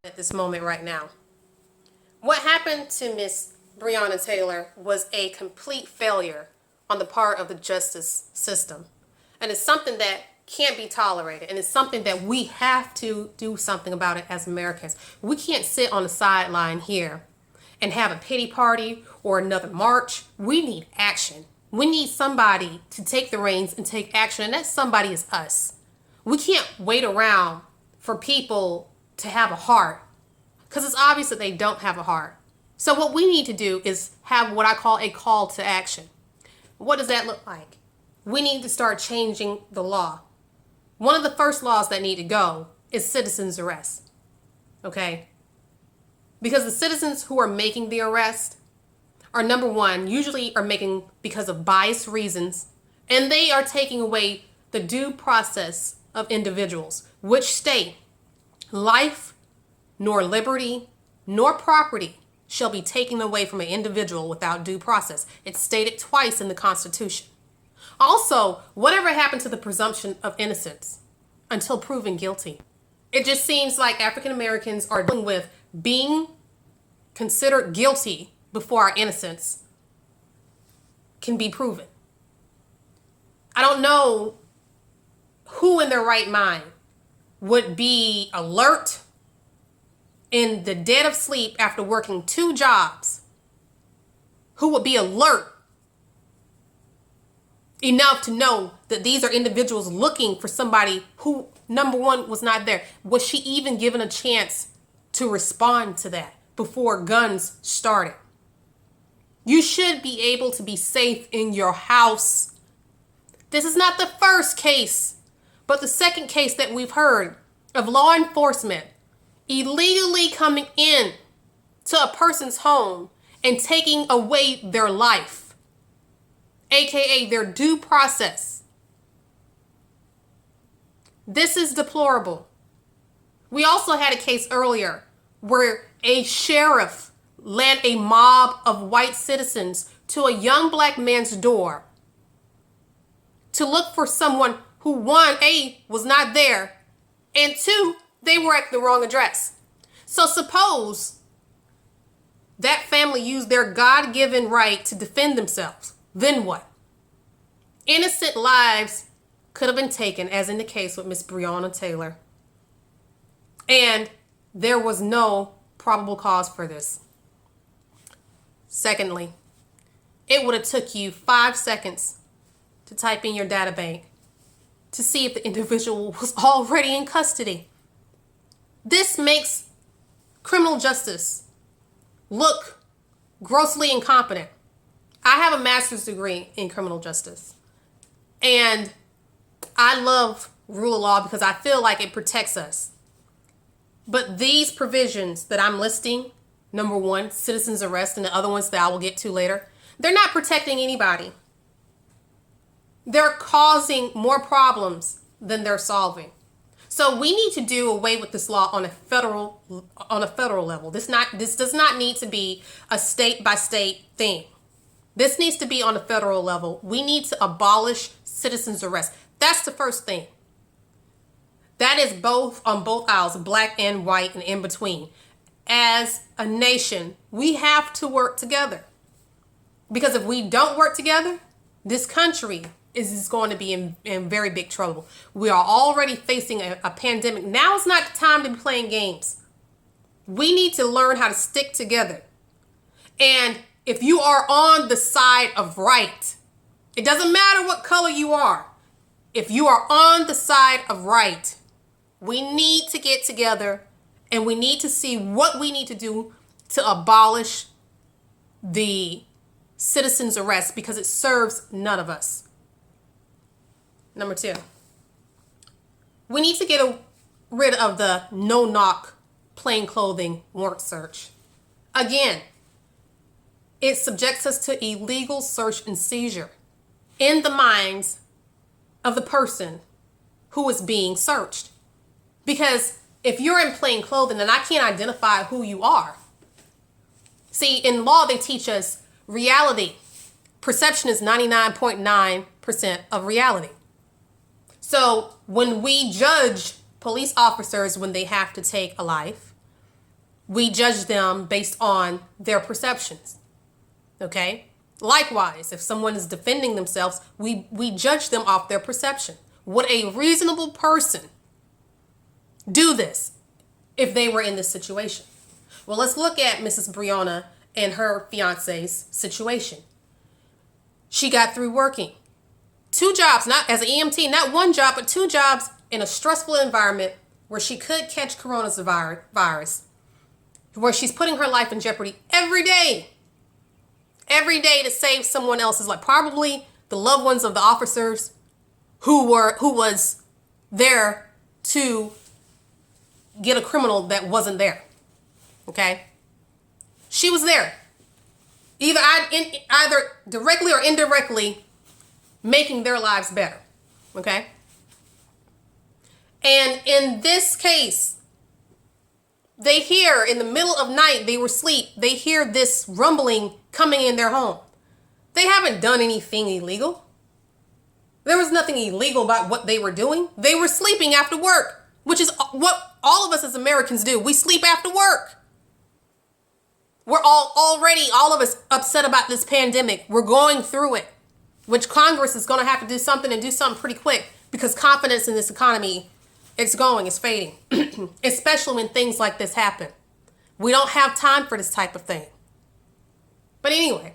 At this moment right now. What happened to Miss Breonna Taylor was a complete failure on the part of the justice system. And it's something that can't be tolerated. And it's something that we have to do something about it as Americans. We can't sit on the sideline here and have a pity party or another march. We need action. We need somebody to take the reins and take action. And that somebody is us. We can't wait around for people to have a heart, because it's obvious that they don't have a heart. So what we need to do is have what I call a call to action. What does that look like? We need to start changing the law. One of the first laws that need to go is citizen's arrest. Okay? Because the citizens who are making the arrest are, number one, usually are making because of biased reasons, and they are taking away the due process of individuals, which state life, nor liberty, nor property shall be taken away from an individual without due process. It's stated twice in the Constitution. Also, whatever happened to the presumption of innocence until proven guilty? It just seems like African Americans are dealing with being considered guilty before our innocence can be proven. I don't know who in their right mind would be alert in the dead of sleep after working 2 jobs, who would be alert enough to know that these are individuals looking for somebody who, number one, was not there. Was she even given a chance to respond to that before guns started? You should be able to be safe in your house. This is not the first case, but the second case that we've heard of law enforcement illegally coming in to a person's home and taking away their life, aka their due process. This is deplorable. We also had a case earlier where a sheriff led a mob of white citizens to a young black man's door to look for someone who, one, A, was not there, and two, they were at the wrong address. So suppose that family used their God-given right to defend themselves. Then what? Innocent lives could have been taken, as in the case with Miss Breonna Taylor. And there was no probable cause for this. Secondly, it would have took you 5 seconds to type in your data bank to see if the individual was already in custody. This makes criminal justice look grossly incompetent. I have a master's degree in criminal justice, and I love rule of law because I feel like it protects us. But these provisions that I'm listing, number one, citizen's arrest, and the other ones that I will get to later, they're not protecting anybody. They're causing more problems than they're solving. So we need to do away with this law on a federal level. This does not need to be a state by state thing. This needs to be on a federal level. We need to abolish citizen's arrest. That's the first thing. That is both on both aisles, black and white and in between. As a nation, we have to work together. Because if we don't work together, this country is going to be in very big trouble. We are already facing a pandemic. Now is not the time to be playing games. We need to learn how to stick together. And if you are on the side of right, it doesn't matter what color you are. If you are on the side of right, we need to get together and we need to see what we need to do to abolish the citizen's arrest because it serves none of us. Number two, we need to get rid of the no-knock plain clothing warrant search. Again, it subjects us to illegal search and seizure in the minds of the person who is being searched. Because if you're in plain clothing and I can't identify who you are. See, in law, they teach us reality. Perception is 99.9% of reality. So when we judge police officers when they have to take a life, we judge them based on their perceptions. Okay? Likewise, if someone is defending themselves, we judge them off their perception. Would a reasonable person do this if they were in this situation? Well, let's look at Mrs. Breonna and her fiance's situation. She got through working 2 jobs, not as an EMT, not 1 job, but 2 jobs in a stressful environment where she could catch coronavirus, where she's putting her life in jeopardy every day to save someone else's life, probably the loved ones of the officers who was there to get a criminal that wasn't there. Okay? She was there. Either directly or indirectly making their lives better. Okay? And in this case, they hear in the middle of night, they were asleep, they hear this rumbling coming in their home. They haven't done anything illegal. There was nothing illegal about what they were doing. They were sleeping after work, which is what all of us as Americans do. We sleep after work. We're all of us upset about this pandemic. We're going through it, which Congress is going to have to do something and do something pretty quick because confidence in this economy, it's fading, especially when things like this happen. We don't have time for this type of thing. But anyway,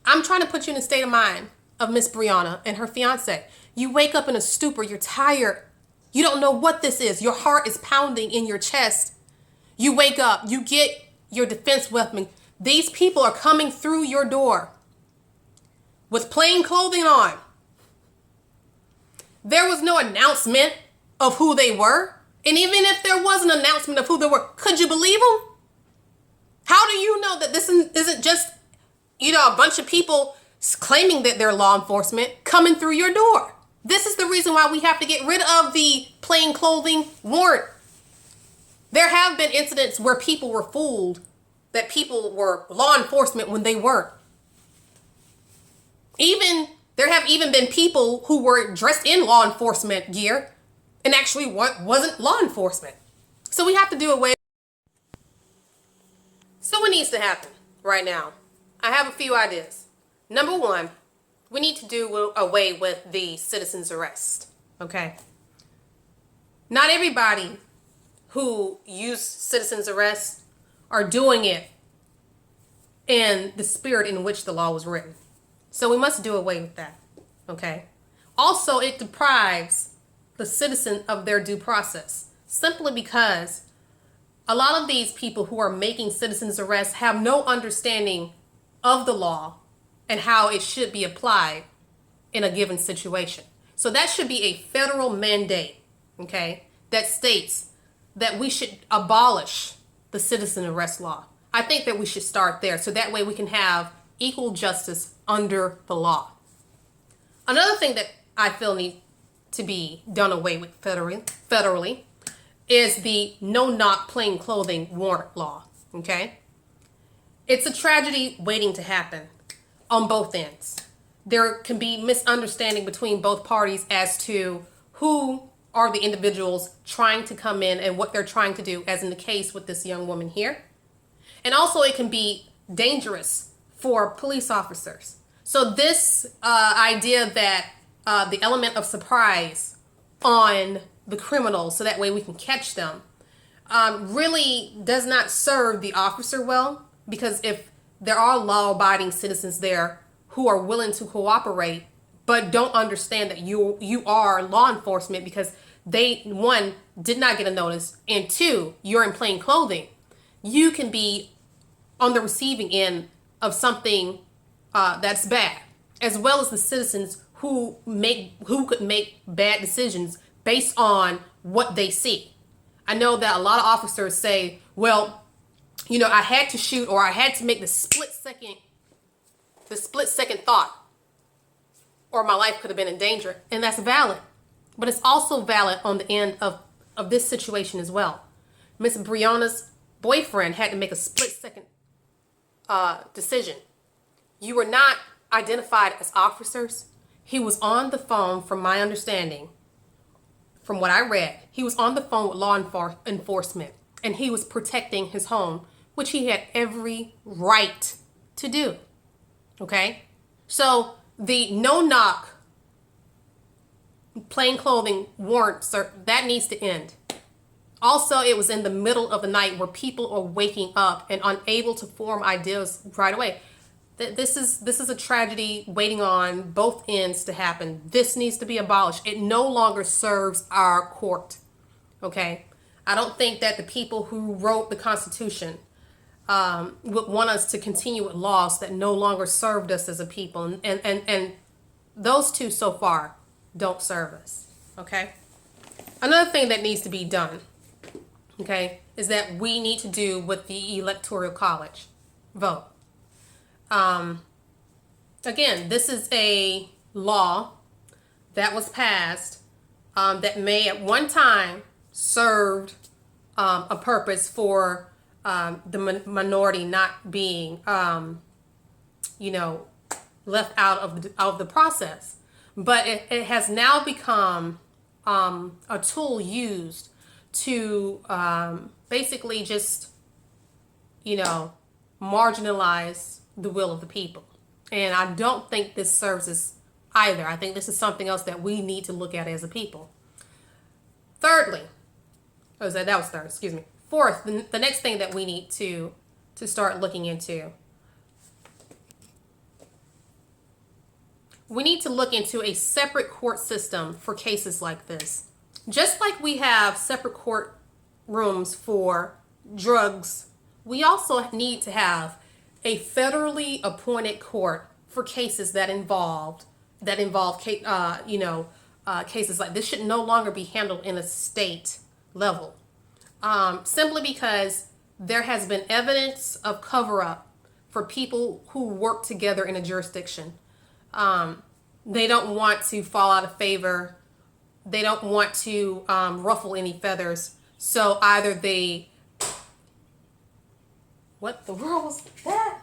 I'm trying to put you in the state of mind of Miss Breonna and her fiance. You wake up in a stupor. You're tired. You don't know what this is. Your heart is pounding in your chest. You wake up. You get your defense weapon. These people are coming through your door with plain clothing on. There was no announcement of who they were. And even if there was an announcement of who they were, could you believe them? How do you know that this isn't just, a bunch of people claiming that they're law enforcement coming through your door? This is the reason why we have to get rid of the plain clothing warrant. There have been incidents where people were fooled that people were law enforcement when they weren't. There have even been people who were dressed in law enforcement gear and actually wasn't law enforcement. So we have to do away. So what needs to happen right now? I have a few ideas. Number 1, we need to do away with the citizen's arrest. Okay? Not everybody who use citizen's arrest are doing it in the spirit in which the law was written. So we must do away with that. Okay? Also, it deprives the citizen of their due process simply because a lot of these people who are making citizen's arrests have no understanding of the law and how it should be applied in a given situation. So that should be a federal mandate, okay, that states that we should abolish the citizen arrest law. I think that we should start there so that way we can have equal justice under the law. Another thing that I feel needs to be done away with federally is the no-knock plain clothing warrant law, okay? It's a tragedy waiting to happen on both ends. There can be misunderstanding between both parties as to who are the individuals trying to come in and what they're trying to do, as in the case with this young woman here. And also it can be dangerous for police officers. So this idea that the element of surprise on the criminals so that way we can catch them really does not serve the officer well, because if there are law-abiding citizens there who are willing to cooperate but don't understand that you are law enforcement because they, 1, did not get a notice, and 2, you're in plain clothing, you can be on the receiving end of something that's bad, as well as the citizens who could make bad decisions based on what they see. I know that a lot of officers say, well, I had to shoot, or I had to make the split second thought, or my life could have been in danger. And that's valid. But it's also valid on the end of this situation as well. Miss Breonna's boyfriend had to make a split second decision. You were not identified as officers. He was on the phone, from my understanding, from what I read, he was on the phone with law enforcement and he was protecting his home, which he had every right to do. Okay? So the no knock, plain clothing warrant, sir, that needs to end. Also, it was in the middle of the night where people are waking up and unable to form ideas right away. This is a tragedy waiting on both ends to happen. This needs to be abolished. It no longer serves our court. Okay? I don't think that the people who wrote the Constitution would want us to continue with laws that no longer served us as a people. And those two so far don't serve us. Okay? Another thing that needs to be done, okay, is that we need to do with the Electoral College vote. Again, this is a law that was passed that may at one time served a purpose for the minority not being, left out of the process. But it has now become a tool used to basically just, marginalize the will of the people. And I don't think this serves us either. I think this is something else that we need to look at as a people. Thirdly, that was third, excuse me. Fourth, the next thing that we need to start looking into, we need to look into a separate court system for cases like this. Just like we have separate court rooms for drugs, we also need to have a federally appointed court for cases that involve cases like this. Should no longer be handled in a state level, simply because there has been evidence of cover-up for people who work together in a jurisdiction. They don't want to fall out of favor. They don't want to ruffle any feathers. So either they... What the world was that?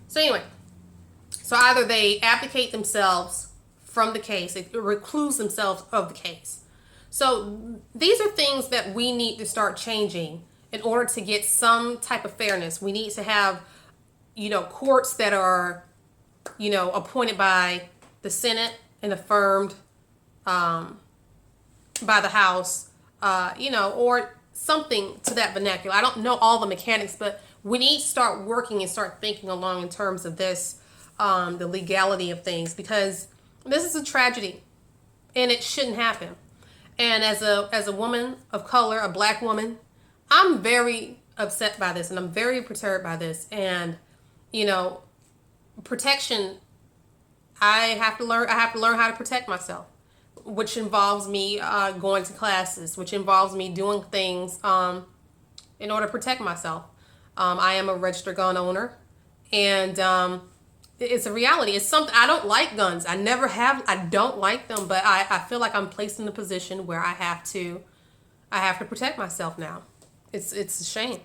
So anyway, either they abdicate themselves from the case, they recluse themselves of the case. So these are things that we need to start changing in order to get some type of fairness. We need to have, courts that are, appointed by the Senate and affirmed by the House, or something to that vernacular. I don't know all the mechanics, but we need to start working and start thinking along in terms of this, the legality of things, because this is a tragedy and it shouldn't happen. And as a woman of color, a black woman, I'm very upset by this and I'm very perturbed by this. And, protection, I have to learn how to protect myself, which involves me going to classes, which involves me doing things in order to protect myself. I am a registered gun owner, and it's a reality. It's something. I don't like guns. I never have. I don't like them, but I feel like I'm placed in a position where I have to protect myself now. It's a shame.